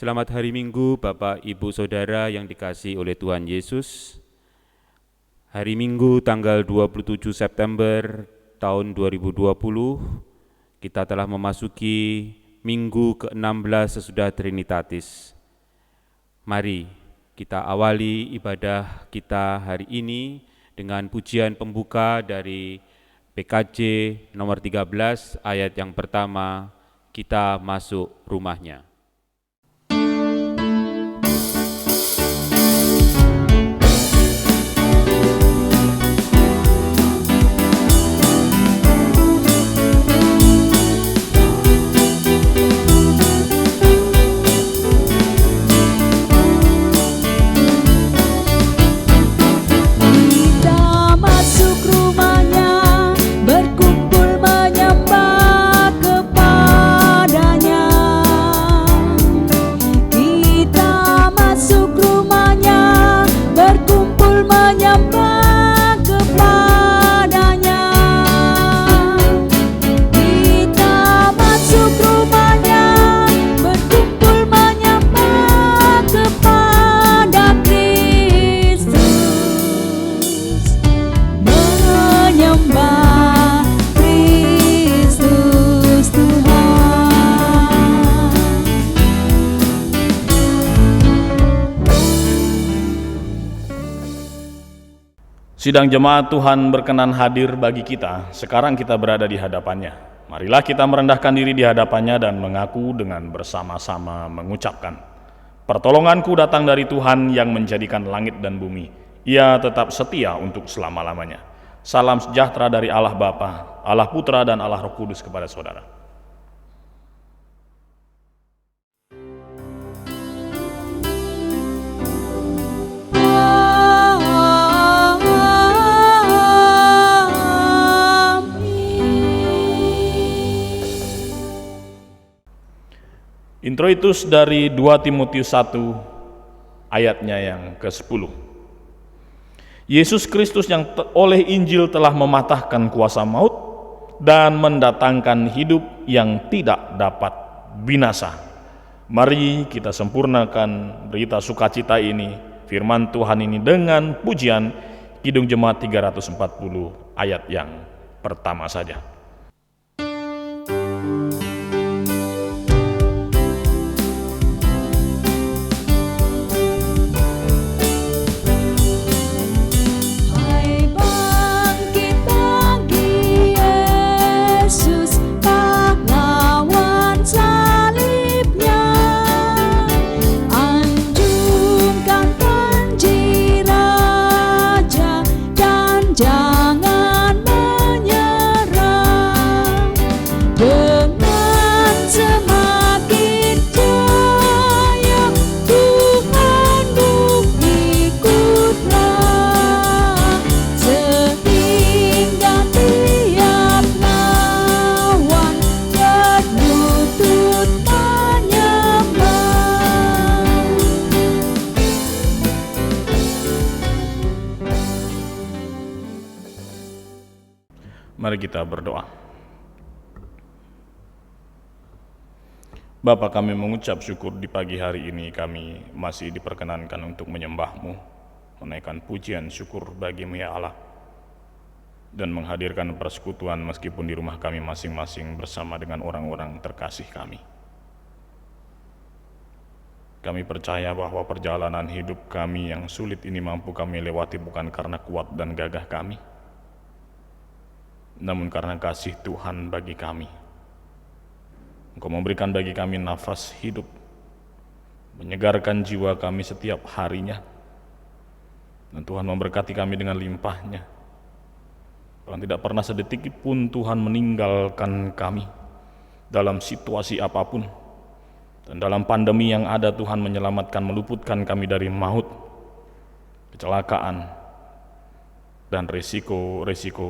Selamat hari Minggu, Bapak, Ibu, Saudara yang dikasihi oleh Tuhan Yesus. Hari Minggu tanggal 27 September tahun 2020, kita telah memasuki Minggu ke-16 sesudah Trinitatis. Mari kita awali ibadah kita hari ini dengan pujian pembuka dari PKJ nomor 13 ayat yang pertama, kita masuk rumahnya. Sidang jemaat Tuhan berkenan hadir bagi kita, sekarang kita berada di hadapannya. Marilah kita merendahkan diri di hadapannya dan mengaku dengan bersama-sama mengucapkan, pertolonganku datang dari Tuhan yang menjadikan langit dan bumi. Ia tetap setia untuk selama-lamanya. Salam sejahtera dari Allah Bapa, Allah Putra dan Allah Roh Kudus kepada saudara. Introitus dari 2 Timotius 1 ayatnya yang ke-10. Yesus Kristus yang oleh Injil telah mematahkan kuasa maut dan mendatangkan hidup yang tidak dapat binasa. Mari kita sempurnakan berita sukacita ini, firman Tuhan ini dengan pujian Kidung Jemaat 340 ayat yang pertama saja. Mari kita berdoa. Bapa, kami mengucap syukur di pagi hari ini kami masih diperkenankan untuk menyembah-Mu, menaikkan pujian syukur bagi-Mu ya Allah, dan menghadirkan persekutuan meskipun di rumah kami masing-masing bersama dengan orang-orang terkasih kami. Kami percaya bahwa perjalanan hidup kami yang sulit ini mampu kami lewati bukan karena kuat dan gagah kami, namun karena kasih Tuhan bagi kami. Engkau memberikan bagi kami nafas hidup, menyegarkan jiwa kami setiap harinya, dan Tuhan memberkati kami dengan limpahnya. Tuhan tidak pernah sedetik pun Tuhan meninggalkan kami dalam situasi apapun, dan dalam pandemi yang ada Tuhan menyelamatkan, meluputkan kami dari maut, kecelakaan, dan resiko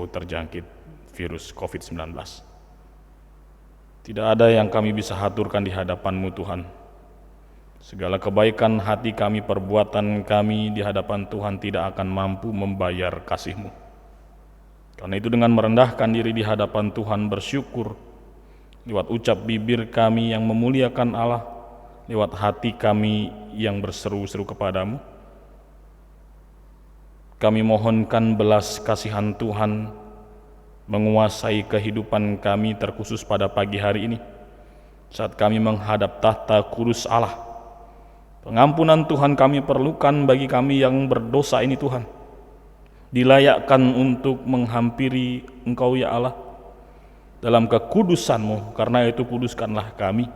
terjangkit virus COVID-19. Tidak ada yang kami bisa haturkan di hadapan-Mu Tuhan. Segala kebaikan hati kami, perbuatan kami di hadapan Tuhan tidak akan mampu membayar kasih-Mu. Karena itu dengan merendahkan diri di hadapan Tuhan, bersyukur lewat ucap bibir kami yang memuliakan Allah, lewat hati kami yang berseru-seru kepadamu. Kami mohonkan belas kasihan Tuhan menguasai kehidupan kami, terkhusus pada pagi hari ini saat kami menghadap tahta kudus Allah. Pengampunan Tuhan kami perlukan bagi kami yang berdosa ini Tuhan, dilayakkan untuk menghampiri Engkau ya Allah dalam kekudusan-Mu. Karena itu kuduskanlah kami,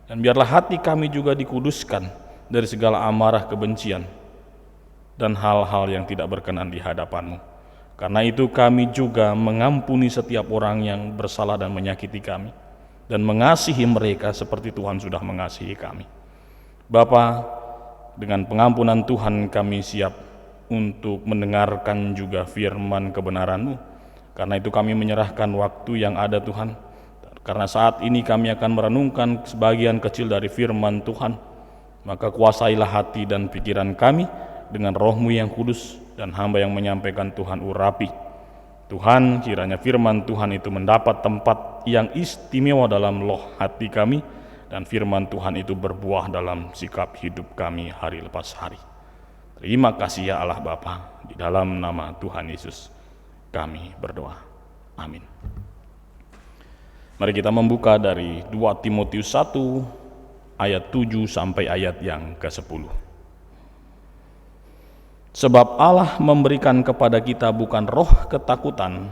dan biarlah hati kami juga dikuduskan dari segala amarah, kebencian, dan hal-hal yang tidak berkenan di hadapan-Mu. Karena itu kami juga mengampuni setiap orang yang bersalah dan menyakiti kami, dan mengasihi mereka seperti Tuhan sudah mengasihi kami. Bapa, dengan pengampunan Tuhan kami siap untuk mendengarkan juga firman kebenaran-Mu. Karena itu kami menyerahkan waktu yang ada Tuhan, karena saat ini kami akan merenungkan sebagian kecil dari firman Tuhan. Maka kuasailah hati dan pikiran kami dengan Roh-Mu yang kudus, dan hamba yang menyampaikan Tuhan urapi. Tuhan, kiranya firman Tuhan itu mendapat tempat yang istimewa dalam loh hati kami, dan firman Tuhan itu berbuah dalam sikap hidup kami hari lepas hari. Terima kasih ya Allah Bapa, di dalam nama Tuhan Yesus kami berdoa. Amin. Mari kita membuka dari 2 Timotius 1 ayat 7 sampai ayat yang ke-10. Sebab Allah memberikan kepada kita bukan roh ketakutan,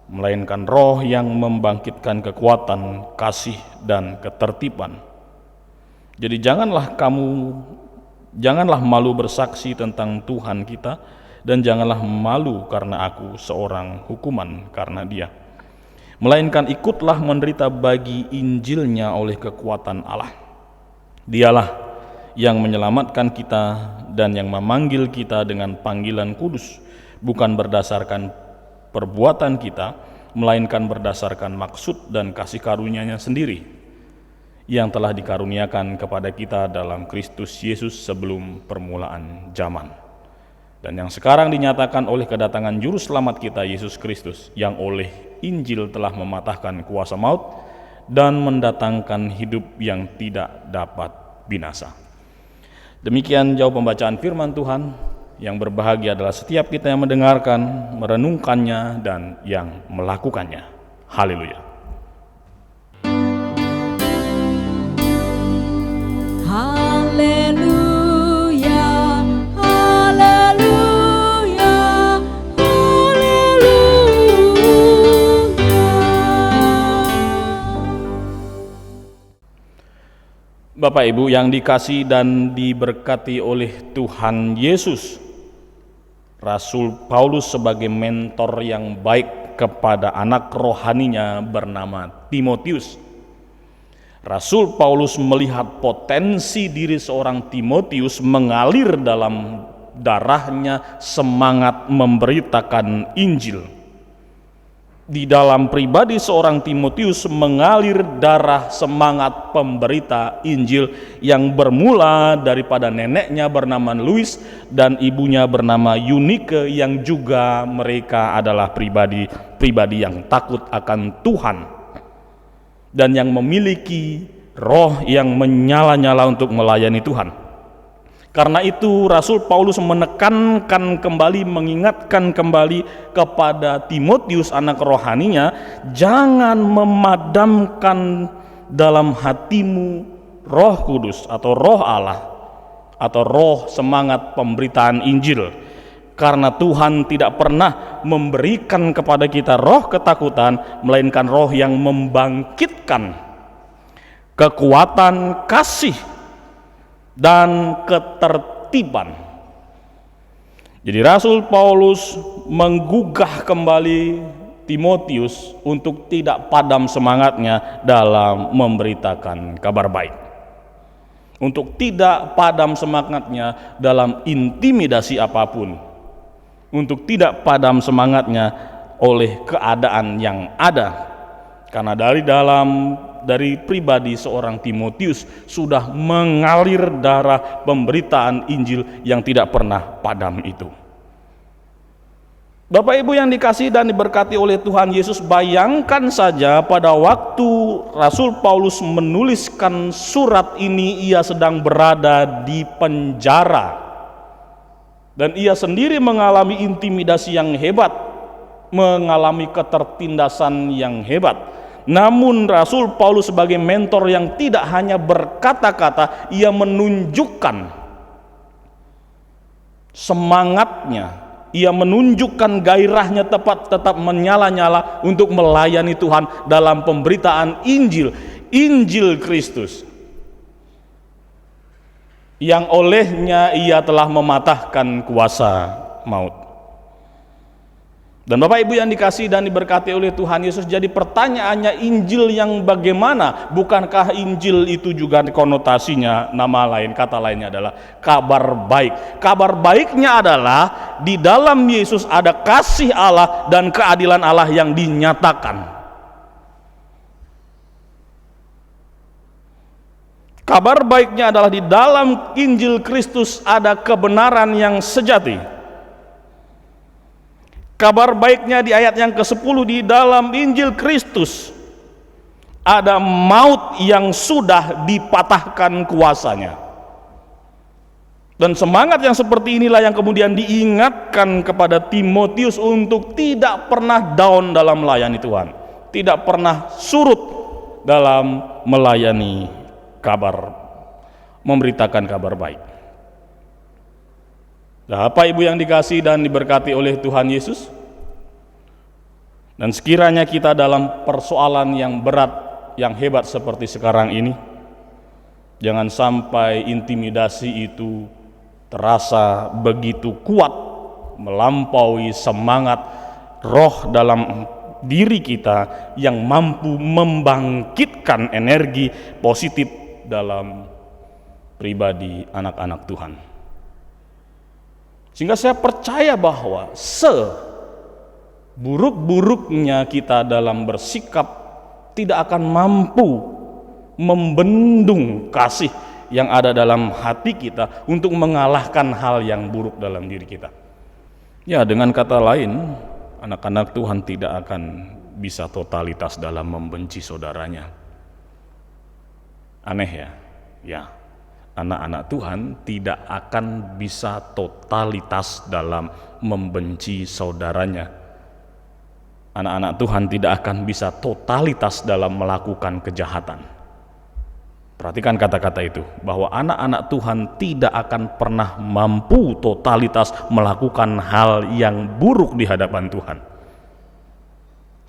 melainkan roh yang membangkitkan kekuatan, kasih, dan ketertiban. Jadi janganlah malu bersaksi tentang Tuhan kita, dan janganlah malu karena aku seorang hukuman karena Dia. Melainkan ikutlah menderita bagi Injilnya oleh kekuatan Allah. Dialah yang menyelamatkan kita dan yang memanggil kita dengan panggilan kudus, bukan berdasarkan perbuatan kita, melainkan berdasarkan maksud dan kasih karunia-Nya sendiri, yang telah dikaruniakan kepada kita dalam Kristus Yesus sebelum permulaan zaman, dan yang sekarang dinyatakan oleh kedatangan Juru Selamat kita Yesus Kristus, yang oleh Injil telah mematahkan kuasa maut dan mendatangkan hidup yang tidak dapat binasa. Demikian jauh pembacaan firman Tuhan. Yang berbahagia adalah setiap kita yang mendengarkan, merenungkannya, dan yang melakukannya. Haleluya. Haleluya, haleluya, haleluya. Bapak Ibu yang dikasihi dan diberkati oleh Tuhan Yesus, Rasul Paulus sebagai mentor yang baik kepada anak rohaninya bernama Timotius. Rasul Paulus melihat potensi diri seorang Timotius mengalir dalam darahnya semangat memberitakan Injil. Di dalam pribadi seorang Timotius mengalir darah semangat pemberita Injil yang bermula daripada neneknya bernama Louis dan ibunya bernama Eunike, yang juga mereka adalah pribadi yang takut akan Tuhan dan yang memiliki roh yang menyala-nyala untuk melayani Tuhan. Karena itu Rasul Paulus menekankan kembali, mengingatkan kembali kepada Timotius anak rohaninya, jangan memadamkan dalam hatimu Roh Kudus atau Roh Allah atau roh semangat pemberitaan Injil. Karena Tuhan tidak pernah memberikan kepada kita roh ketakutan, melainkan roh yang membangkitkan kekuatan, kasih, dan ketertiban. Jadi Rasul Paulus menggugah kembali Timotius untuk tidak padam semangatnya dalam memberitakan kabar baik, untuk tidak padam semangatnya dalam intimidasi apapun, untuk tidak padam semangatnya oleh keadaan yang ada. Karena dari pribadi seorang Timotius sudah mengalir darah pemberitaan Injil yang tidak pernah padam itu. Bapak Ibu yang dikasihi dan diberkati oleh Tuhan Yesus, bayangkan saja pada waktu Rasul Paulus menuliskan surat ini, ia sedang berada di penjara dan ia sendiri mengalami intimidasi yang hebat, mengalami ketertindasan yang hebat. Namun Rasul Paulus sebagai mentor yang tidak hanya berkata-kata, ia menunjukkan semangatnya, ia menunjukkan gairahnya tetap menyala-nyala untuk melayani Tuhan dalam pemberitaan Injil Kristus, yang olehnya ia telah mematahkan kuasa maut. Dan Bapak Ibu yang dikasihi dan diberkati oleh Tuhan Yesus, jadi pertanyaannya, Injil yang bagaimana? Bukankah Injil itu juga konotasinya, nama lain, kata lainnya adalah kabar baik. Kabar baiknya adalah di dalam Yesus ada kasih Allah dan keadilan Allah yang dinyatakan. Kabar baiknya adalah di dalam Injil Kristus ada kebenaran yang sejati. Kabar baiknya di ayat yang ke-10, di dalam Injil Kristus ada maut yang sudah dipatahkan kuasanya. Dan semangat yang seperti inilah yang kemudian diingatkan kepada Timotius untuk tidak pernah down dalam melayani Tuhan, tidak pernah surut dalam melayani memberitakan kabar baik. Bapak Ibu yang dikasihi dan diberkati oleh Tuhan Yesus, dan sekiranya kita dalam persoalan yang berat, yang hebat seperti sekarang ini, jangan sampai intimidasi itu terasa begitu kuat, melampaui semangat roh dalam diri kita yang mampu membangkitkan energi positif dalam pribadi anak-anak Tuhan. Sehingga saya percaya bahwa seburuk-buruknya kita dalam bersikap tidak akan mampu membendung kasih yang ada dalam hati kita untuk mengalahkan hal yang buruk dalam diri kita. Ya, dengan kata lain, anak-anak Tuhan tidak akan bisa totalitas dalam membenci saudaranya. Aneh ya? Ya. Anak-anak Tuhan tidak akan bisa totalitas dalam membenci saudaranya. Anak-anak Tuhan tidak akan bisa totalitas dalam melakukan kejahatan. Perhatikan kata-kata itu, bahwa anak-anak Tuhan tidak akan pernah mampu totalitas melakukan hal yang buruk di hadapan Tuhan.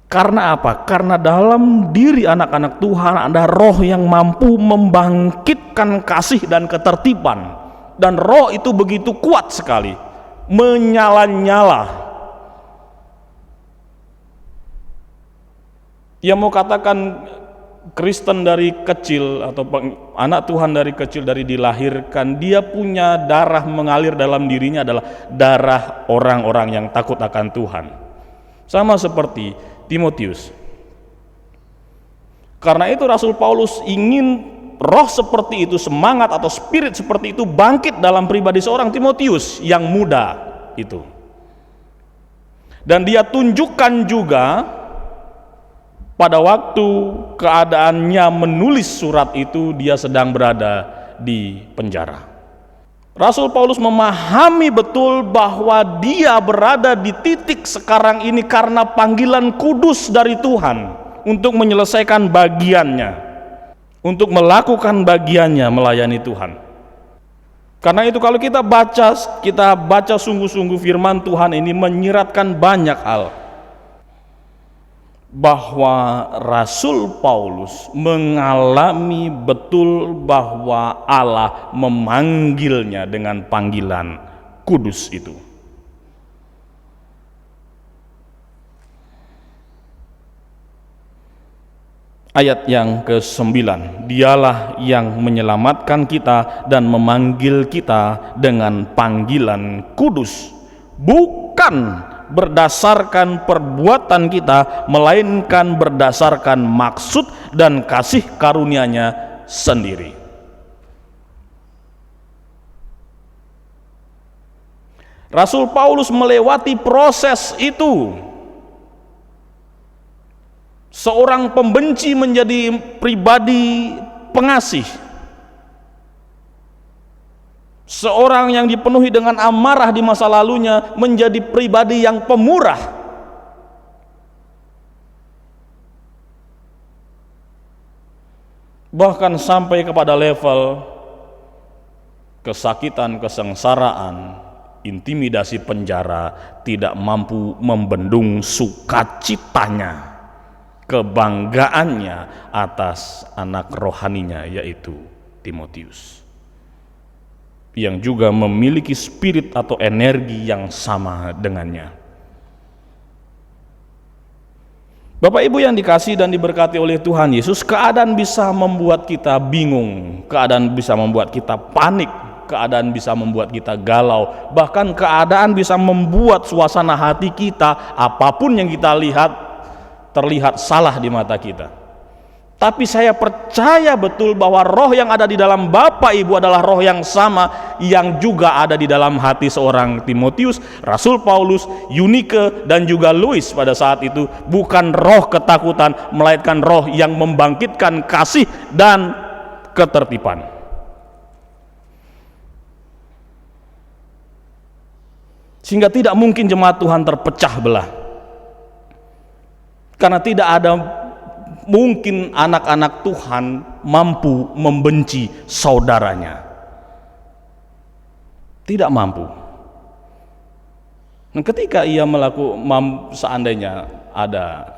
Karena apa? Karena dalam diri anak-anak Tuhan ada roh yang mampu membangkitkan kasih dan ketertiban. Dan roh itu begitu kuat sekali, menyala-nyala. Yang mau katakan Kristen dari kecil atau anak Tuhan dari kecil, dari dilahirkan, dia punya darah mengalir dalam dirinya adalah darah orang-orang yang takut akan Tuhan. Sama seperti Timotius. Karena itu Rasul Paulus ingin roh seperti itu, semangat atau spirit seperti itu bangkit dalam pribadi seorang Timotius yang muda itu. Dan dia tunjukkan juga pada waktu keadaannya menulis surat itu, dia sedang berada di penjara. Rasul Paulus memahami betul bahwa dia berada di titik sekarang ini karena panggilan kudus dari Tuhan untuk menyelesaikan bagiannya, untuk melakukan bagiannya melayani Tuhan. Karena itu kalau kita baca sungguh-sungguh firman Tuhan ini menyiratkan banyak hal, bahwa Rasul Paulus mengalami betul bahwa Allah memanggilnya dengan panggilan kudus itu. Ayat yang ke-9, dialah yang menyelamatkan kita dan memanggil kita dengan panggilan kudus, bukan berdasarkan perbuatan kita, melainkan berdasarkan maksud dan kasih karunia-Nya sendiri. Rasul Paulus melewati proses itu. Seorang pembenci menjadi pribadi pengasih. Seorang yang dipenuhi dengan amarah di masa lalunya menjadi pribadi yang pemurah. Bahkan sampai kepada level kesakitan, kesengsaraan, intimidasi penjara tidak mampu membendung sukacitanya, kebanggaannya atas anak rohaninya, yaitu Timotius, yang juga memiliki spirit atau energi yang sama dengannya. Bapak Ibu yang dikasihi dan diberkati oleh Tuhan Yesus, keadaan bisa membuat kita bingung, keadaan bisa membuat kita panik, keadaan bisa membuat kita galau, bahkan keadaan bisa membuat suasana hati kita, apapun yang kita lihat, terlihat salah di mata kita. Tapi saya percaya betul bahwa roh yang ada di dalam Bapak Ibu adalah roh yang sama yang juga ada di dalam hati seorang Timotius, Rasul Paulus, Eunike, dan juga Louis pada saat itu. Bukan roh ketakutan, melainkan roh yang membangkitkan kasih dan ketertiban. Sehingga tidak mungkin jemaat Tuhan terpecah belah, karena tidak ada mungkin anak-anak Tuhan mampu membenci saudaranya. Tidak mampu. Dan ketika ia seandainya ada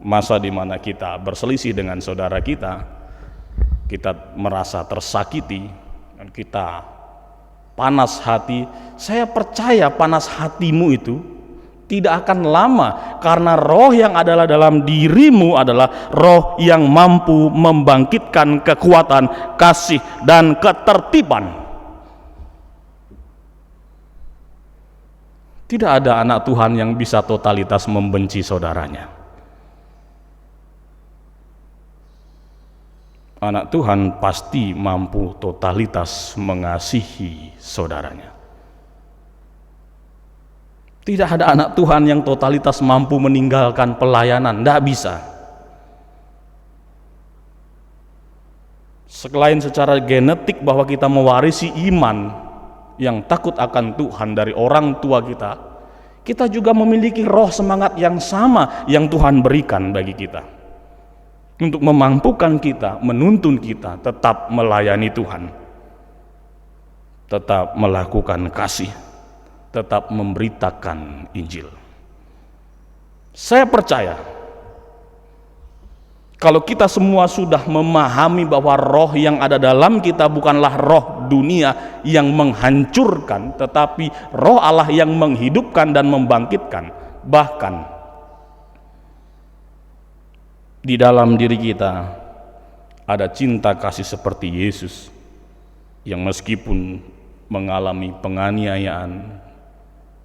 masa di mana kita berselisih dengan saudara kita merasa tersakiti dan kita panas hati, saya percaya panas hatimu itu tidak akan lama, karena roh yang adalah dalam dirimu adalah roh yang mampu membangkitkan kekuatan, kasih, dan ketertiban. Tidak ada anak Tuhan yang bisa totalitas membenci saudaranya. Anak Tuhan pasti mampu totalitas mengasihi saudaranya. Tidak ada anak Tuhan yang totalitas mampu meninggalkan pelayanan, tidak bisa. Selain secara genetik bahwa kita mewarisi iman yang takut akan Tuhan dari orang tua kita, kita juga memiliki roh semangat yang sama yang Tuhan berikan bagi kita, untuk memampukan kita, menuntun kita tetap melayani Tuhan, tetap melakukan kasih, tetap memberitakan Injil. Saya percaya kalau kita semua sudah memahami bahwa roh yang ada dalam kita bukanlah roh dunia yang menghancurkan, tetapi roh Allah yang menghidupkan dan membangkitkan. Bahkan di dalam diri kita ada cinta kasih seperti Yesus, yang meskipun mengalami penganiayaan,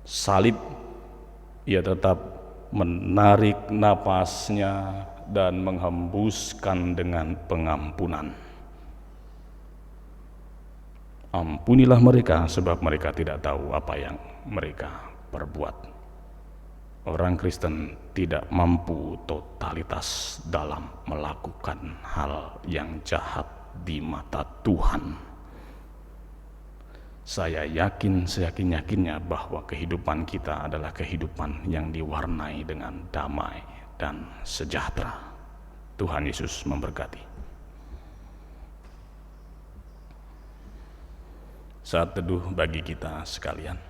salib, ia tetap menarik napasnya dan menghembuskan dengan pengampunan. Ampunilah mereka, sebab mereka tidak tahu apa yang mereka perbuat. Orang Kristen tidak mampu totalitas dalam melakukan hal yang jahat di mata Tuhan. Saya yakin, seyakin-yakinnya bahwa kehidupan kita adalah kehidupan yang diwarnai dengan damai dan sejahtera. Tuhan Yesus memberkati. Saat teduh bagi kita sekalian.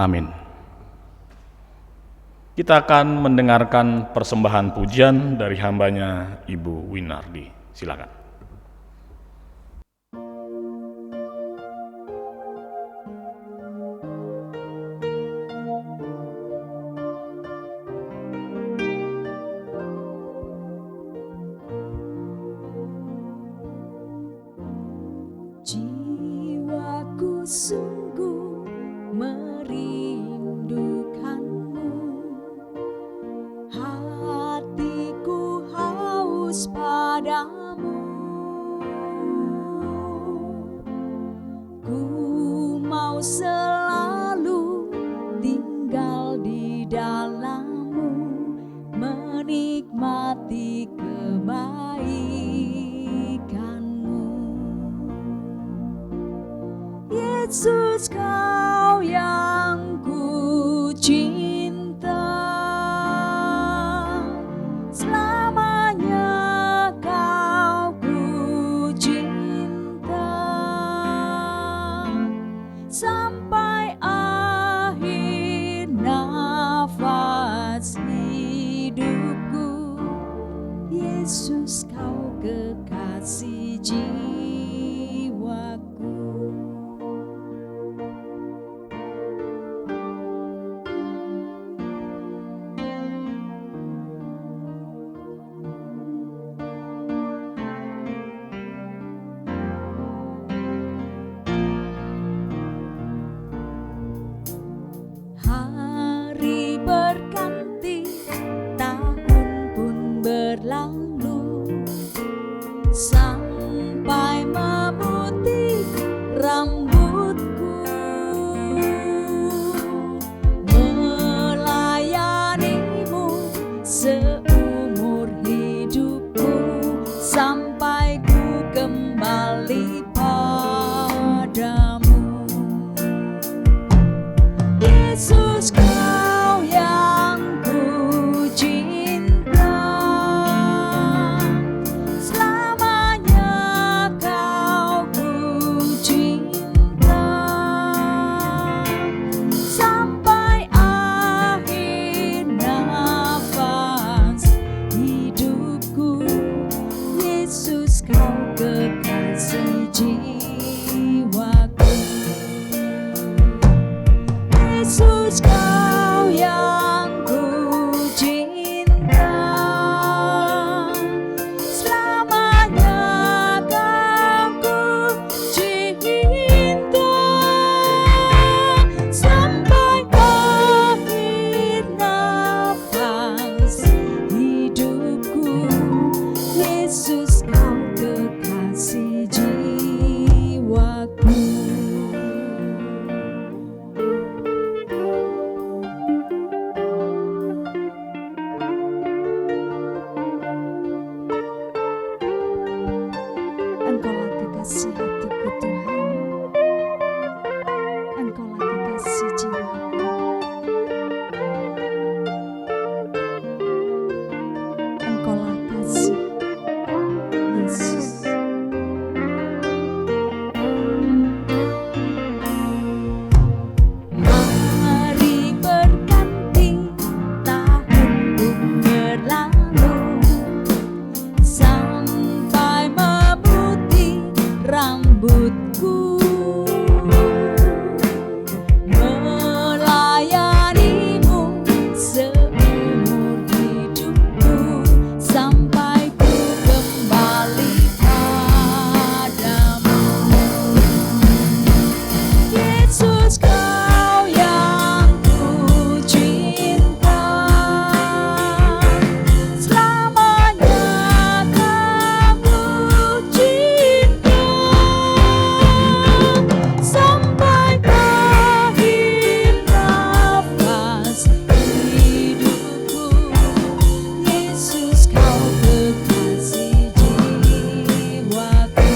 Amin. Kita akan mendengarkan persembahan pujian dari hambanya Ibu Winardi. Silakan. sungguh merindukanmu. Hatiku haus padamu. Ku mau selalu tinggal di dalam-Mu, menikmati kebaikan-Mu. Yesus, Kau yang ku cinta, selamanya Kau ku cinta, sampai akhir nafas hidupku. Yesus, Kau kekasih jiwaku. Hari berganti, tahun pun berlalu, sampai memutih rambutku. Melayanimu seumur hidupku, sampai ku kembali padamu. Yesus, Kau yang ku cinta, selamanya Kau ku cinta, sampai akhir nafas hidupku. Yesus, Kau kekasih jiwaku. Yesus, Kau yang ku cinta, selamanya Kau ku cinta, sampai akhir nafas hidupku. Yesus, Kau kekasih jiwaku. Engkaulah kekasih hatiku Tuhan, Engkaulah kekasih jiwaku, Engkaulah kasih Yesus. Hari berganti, tahun pun berlalu, sampai memutih rambutku. Melayanimu seumur hidupku, sampai ku kembali padamu. Yesus, Kau yang ku cinta, selamanya Kau ku cinta, sampai akhir nafas hidupku. Yesus, Kau kekasih jiwaku.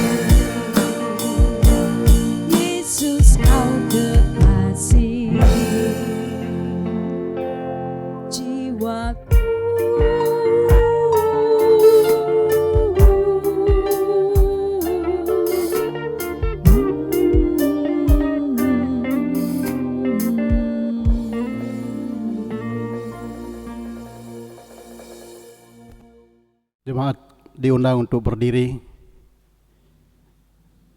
Yesus, Kau kekasih jiwaku. Jemaat diundang untuk berdiri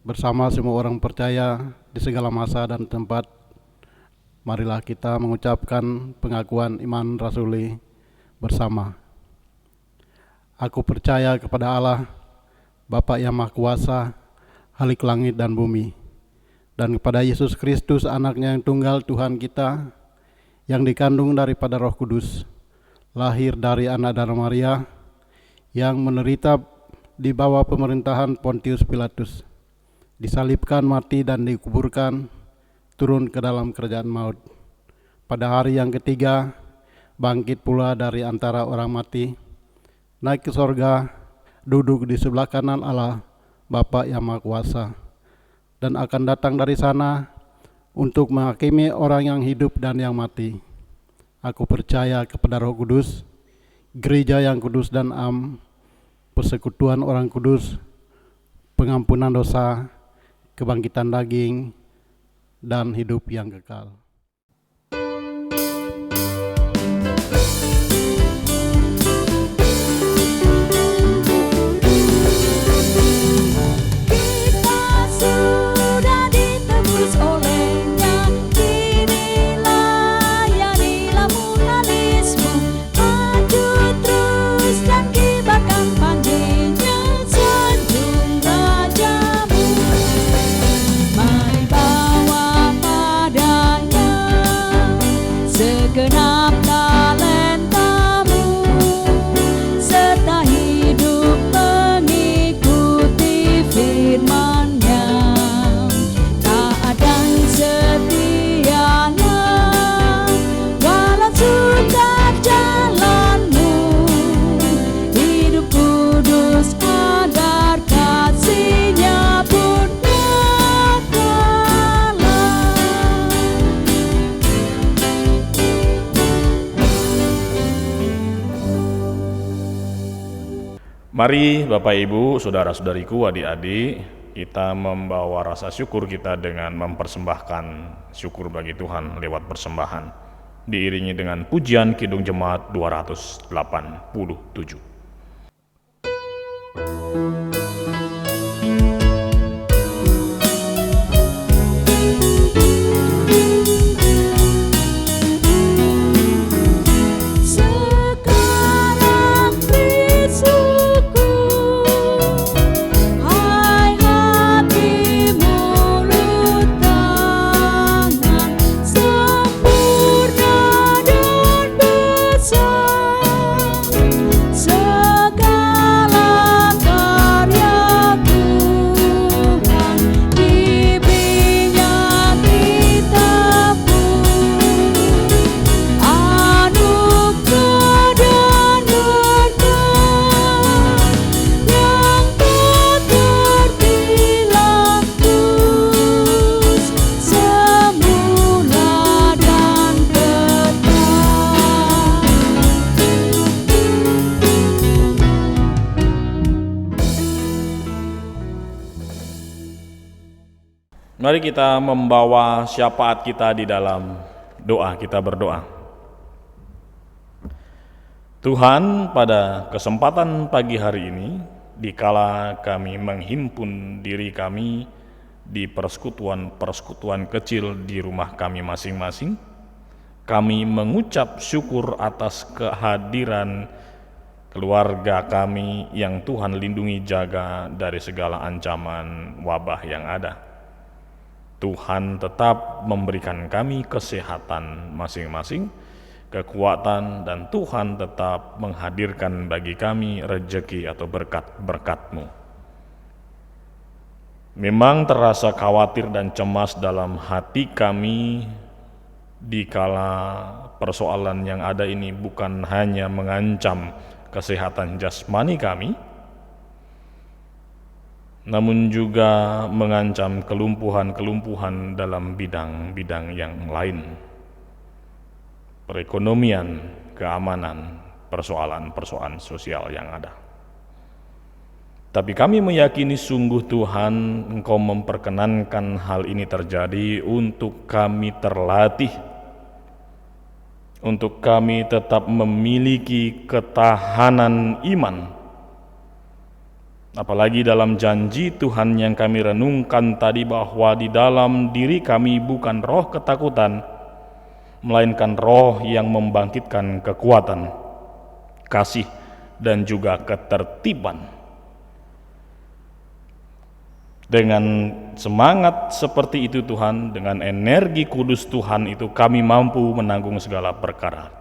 bersama semua orang percaya di segala masa dan tempat. Marilah kita mengucapkan pengakuan iman rasuli bersama. Aku percaya kepada Allah, Bapa yang Maha Kuasa, Khalik langit dan bumi, dan kepada Yesus Kristus, anaknya yang tunggal Tuhan kita, yang dikandung daripada Roh Kudus, lahir dari anak darah Maria, yang menderita di bawah pemerintahan Pontius Pilatus, disalibkan, mati, dan dikuburkan, turun ke dalam kerajaan maut. Pada hari yang ketiga, bangkit pula dari antara orang mati, naik ke sorga, duduk di sebelah kanan Allah, Bapa yang Maha Kuasa, dan akan datang dari sana untuk menghakimi orang yang hidup dan yang mati. Aku percaya kepada Roh Kudus, gereja yang kudus dan persekutuan orang kudus, pengampunan dosa, kebangkitan daging, dan hidup yang kekal. Segenap talentamu, serta hidup mengikuti firman-Nya. Taat dan setialah, walau sukar jalanmu, hidup kudus agar kasih-Nya pun nyata. Mari Bapak Ibu, saudara-saudariku, adik-adik, kita membawa rasa syukur kita dengan mempersembahkan syukur bagi Tuhan lewat persembahan, diiringi dengan pujian Kidung Jemaat 287. Mari kita membawa syafaat kita di dalam doa, kita berdoa. Tuhan, pada kesempatan pagi hari ini, dikala kami menghimpun diri kami di persekutuan kecil di rumah kami masing-masing, kami mengucap syukur atas kehadiran keluarga kami yang Tuhan lindungi jaga dari segala ancaman wabah yang ada. Tuhan tetap memberikan kami kesehatan masing-masing, kekuatan, dan Tuhan tetap menghadirkan bagi kami rejeki atau berkat-berkat-Mu. Memang terasa khawatir dan cemas dalam hati kami dikala persoalan yang ada ini bukan hanya mengancam kesehatan jasmani kami, namun juga mengancam kelumpuhan-kelumpuhan dalam bidang-bidang yang lain. Perekonomian, keamanan, persoalan-persoalan sosial yang ada. Tapi kami meyakini sungguh Tuhan, Engkau memperkenankan hal ini terjadi untuk kami terlatih, untuk kami tetap memiliki ketahanan iman. Apalagi dalam janji Tuhan yang kami renungkan tadi, bahwa di dalam diri kami bukan roh ketakutan, melainkan roh yang membangkitkan kekuatan, kasih, dan juga ketertiban. Dengan semangat seperti itu Tuhan, dengan energi kudus Tuhan itu kami mampu menanggung segala perkara.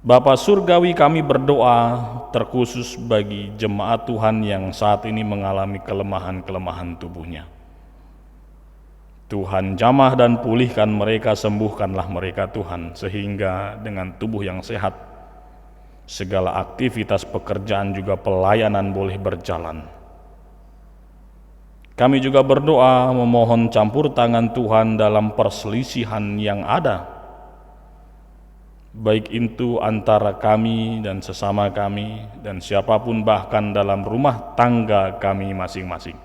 Bapa Surgawi, kami berdoa terkhusus bagi jemaat Tuhan yang saat ini mengalami kelemahan-kelemahan tubuhnya. Tuhan jamah dan pulihkan mereka, sembuhkanlah mereka Tuhan, sehingga dengan tubuh yang sehat, segala aktivitas pekerjaan juga pelayanan boleh berjalan. Kami juga berdoa memohon campur tangan Tuhan dalam perselisihan yang ada, baik itu antara kami dan sesama kami, dan siapapun bahkan dalam rumah tangga kami masing-masing,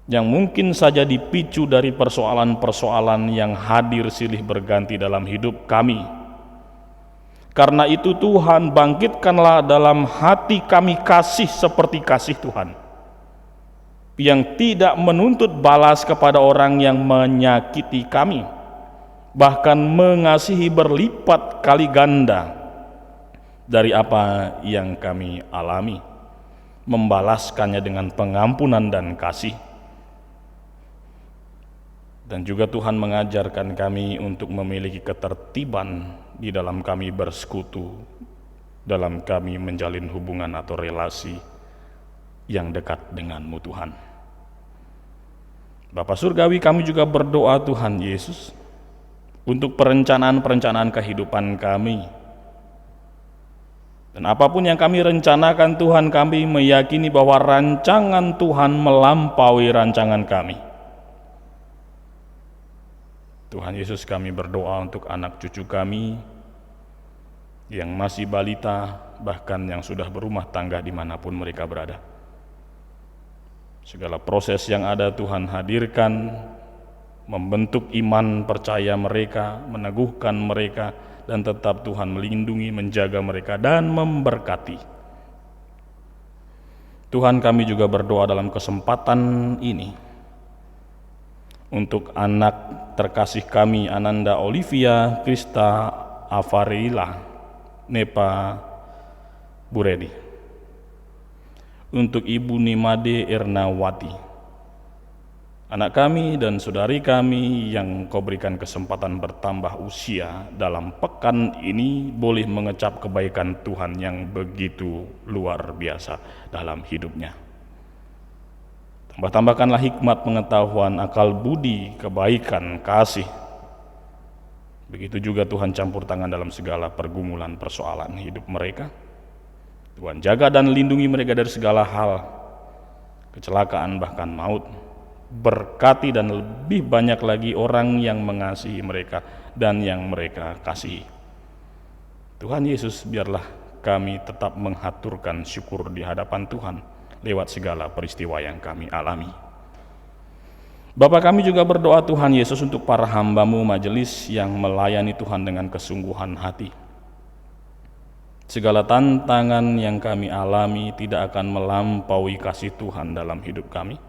yang mungkin saja dipicu dari persoalan-persoalan yang hadir silih berganti dalam hidup kami. Karena itu Tuhan, bangkitkanlah dalam hati kami kasih seperti kasih Tuhan, yang tidak menuntut balas kepada orang yang menyakiti kami, bahkan mengasihi berlipat kali ganda dari apa yang kami alami, membalaskannya dengan pengampunan dan kasih. Dan juga Tuhan mengajarkan kami untuk memiliki ketertiban di dalam kami bersekutu, dalam kami menjalin hubungan atau relasi yang dekat dengan-Mu Tuhan. Bapa Surgawi, kami juga berdoa Tuhan Yesus untuk perencanaan-perencanaan kehidupan kami. Dan apapun yang kami rencanakan Tuhan, kami meyakini bahwa rancangan Tuhan melampaui rancangan kami. Tuhan Yesus, kami berdoa untuk anak cucu kami yang masih balita, bahkan yang sudah berumah tangga dimanapun mereka berada. Segala proses yang ada Tuhan hadirkan, membentuk iman percaya mereka, meneguhkan mereka, dan tetap Tuhan melindungi, menjaga mereka, dan memberkati. Tuhan, kami juga berdoa dalam kesempatan ini untuk anak terkasih kami, Ananda Olivia Krista Avarila Nepa Buredi, untuk Ibu Nimade Ernawati, anak kami dan saudari kami yang Kau berikan kesempatan bertambah usia dalam pekan ini, boleh mengecap kebaikan Tuhan yang begitu luar biasa dalam hidupnya. Tambahkanlah hikmat, pengetahuan, akal budi, kebaikan, kasih. Begitu juga Tuhan campur tangan dalam segala pergumulan persoalan hidup mereka. Tuhan jaga dan lindungi mereka dari segala hal, kecelakaan bahkan maut. Berkati dan lebih banyak lagi orang yang mengasihi mereka dan yang mereka kasihi. Tuhan Yesus, biarlah kami tetap menghaturkan syukur di hadapan Tuhan lewat segala peristiwa yang kami alami. Bapa, kami juga berdoa Tuhan Yesus untuk para hamba-Mu majelis yang melayani Tuhan dengan kesungguhan hati. Segala tantangan yang kami alami tidak akan melampaui kasih Tuhan dalam hidup kami.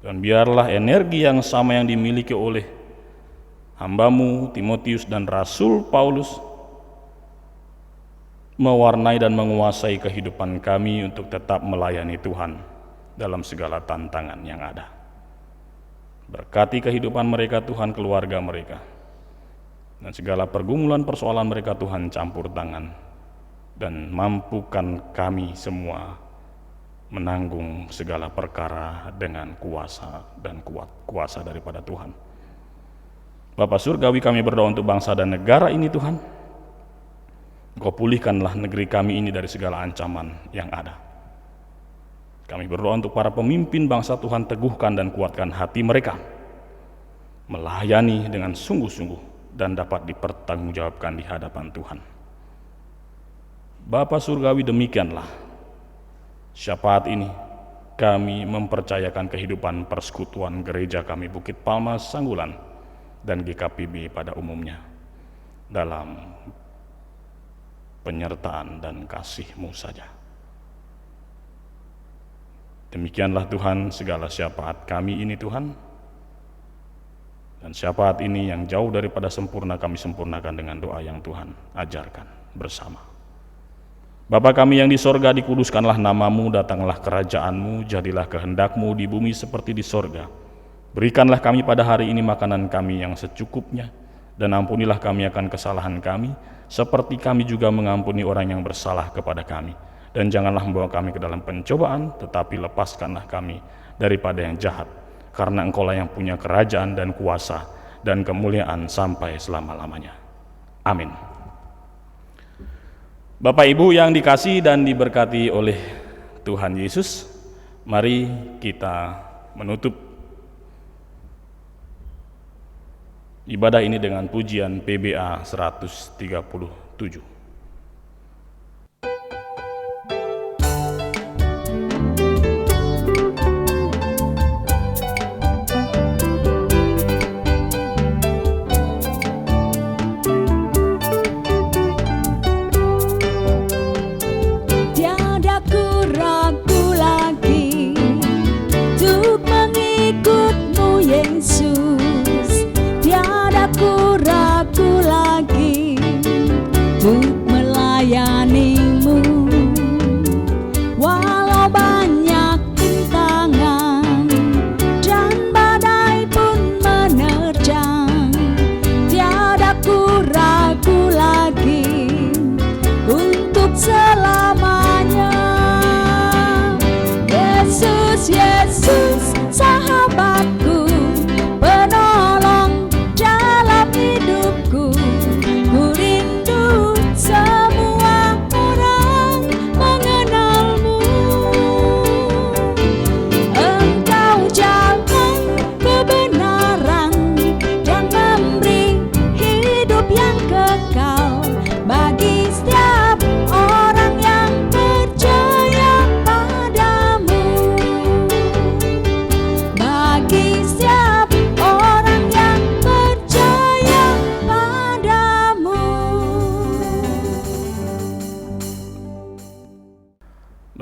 Dan biarlah energi yang sama yang dimiliki oleh hamba-Mu Timotius dan Rasul Paulus mewarnai dan menguasai kehidupan kami untuk tetap melayani Tuhan dalam segala tantangan yang ada. Berkati kehidupan mereka Tuhan, keluarga mereka, dan segala pergumulan persoalan mereka Tuhan campur tangan, dan mampukan kami semua menanggung segala perkara dengan kuasa dan kuasa daripada Tuhan. Bapa Surgawi, kami berdoa untuk bangsa dan negara ini Tuhan. Engkau pulihkanlah negeri kami ini dari segala ancaman yang ada. Kami berdoa untuk para pemimpin bangsa Tuhan, teguhkan dan kuatkan hati mereka, melayani dengan sungguh-sungguh dan dapat dipertanggungjawabkan di hadapan Tuhan. Bapa Surgawi, demikianlah syafaat ini kami mempercayakan kehidupan persekutuan gereja kami Bukit Palma Sanggulan dan GKPB pada umumnya dalam penyertaan dan kasih-Mu saja. Demikianlah Tuhan segala syafaat kami ini Tuhan, dan syafaat ini yang jauh daripada sempurna kami sempurnakan dengan doa yang Tuhan ajarkan bersama. Bapa kami yang di sorga, dikuduskanlah namamu, datanglah kerajaanmu, jadilah kehendakmu di bumi seperti di sorga. Berikanlah kami pada hari ini makanan kami yang secukupnya, dan ampunilah kami akan kesalahan kami, seperti kami juga mengampuni orang yang bersalah kepada kami. Dan janganlah membawa kami ke dalam pencobaan, tetapi lepaskanlah kami daripada yang jahat, karena Engkaulah yang punya kerajaan dan kuasa dan kemuliaan sampai selama-lamanya. Amin. Bapak Ibu yang dikasihi dan diberkati oleh Tuhan Yesus, mari kita menutup ibadah ini dengan pujian PBA 137.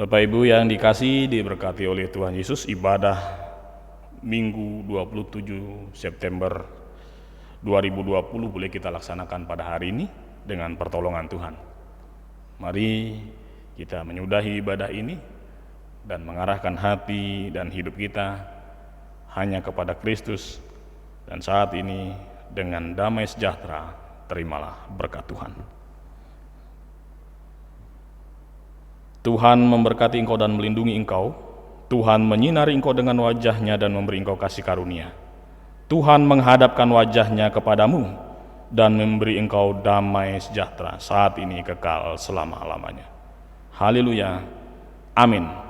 Bapak Ibu yang dikasihi diberkati oleh Tuhan Yesus, ibadah Minggu 27 September 2020 boleh kita laksanakan pada hari ini dengan pertolongan Tuhan. Mari kita menyudahi ibadah ini dan mengarahkan hati dan hidup kita hanya kepada Kristus, dan saat ini dengan damai sejahtera terimalah berkat Tuhan. Tuhan memberkati engkau dan melindungi engkau. Tuhan menyinari engkau dengan wajah-Nya dan memberi engkau kasih karunia. Tuhan menghadapkan wajah-Nya kepadamu dan memberi engkau damai sejahtera saat ini kekal selama-lamanya. Haleluya. Amin.